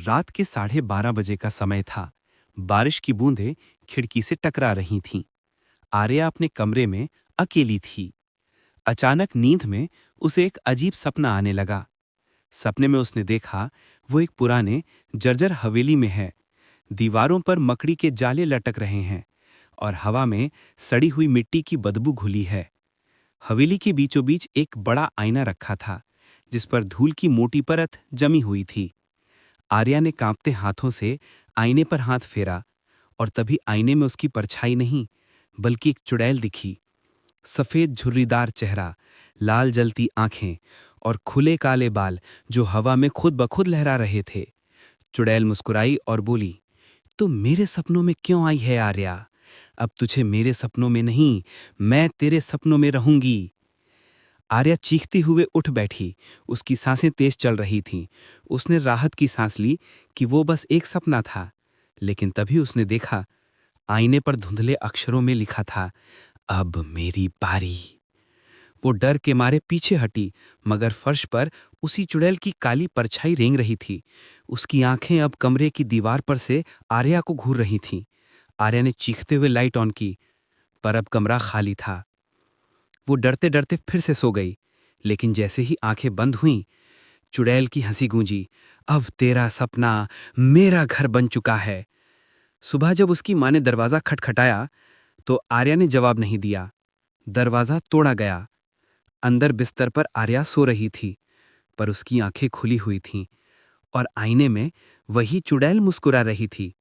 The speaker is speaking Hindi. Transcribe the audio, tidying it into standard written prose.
रात के 12:30 बजे का समय था। बारिश की बूंदें खिड़की से टकरा रही थीं। आर्या अपने कमरे में अकेली थी। अचानक नींद में उसे एक अजीब सपना आने लगा। सपने में उसने देखा वो एक पुराने जर्जर हवेली में है। दीवारों पर मकड़ी के जाले लटक रहे हैं और हवा में सड़ी हुई मिट्टी की बदबू घुली है। हवेली के बीचों बीच एक बड़ा आईना रखा था जिस पर धूल की मोटी परत जमी हुई थी। आर्या ने कांपते हाथों से आईने पर हाथ फेरा और तभी आईने में उसकी परछाई नहीं बल्कि एक चुड़ैल दिखी। सफेद झुर्रीदार चेहरा, लाल जलती आंखें और खुले काले बाल जो हवा में खुद ब खुद लहरा रहे थे। चुड़ैल मुस्कुराई और बोली, तुम मेरे सपनों में क्यों आई है आर्या? अब तुझे मेरे सपनों में नहीं, मैं तेरे सपनों में रहूंगी। आर्या चीखती हुए उठ बैठी। उसकी सांसें तेज चल रही थीं। उसने राहत की सांस ली कि वो बस एक सपना था। लेकिन तभी उसने देखा, आईने पर धुंधले अक्षरों में लिखा था, अब मेरी बारी। वो डर के मारे पीछे हटी, मगर फर्श पर उसी चुड़ैल की काली परछाई रेंग रही थी। उसकी आंखें अब कमरे की दीवार पर से आर्या को घूर रही थीं। आर्या ने चीखते हुए लाइट ऑन की, पर अब कमरा खाली था। वो डरते डरते फिर से सो गई। लेकिन जैसे ही आंखें बंद हुईं, चुड़ैल की हंसी गूंजी, अब तेरा सपना मेरा घर बन चुका है। सुबह जब उसकी माँ ने दरवाजा खटखटाया तो आर्या ने जवाब नहीं दिया। दरवाजा तोड़ा गया। अंदर बिस्तर पर आर्या सो रही थी, पर उसकी आंखें खुली हुई थीं और आईने में वही चुड़ैल मुस्कुरा रही थी।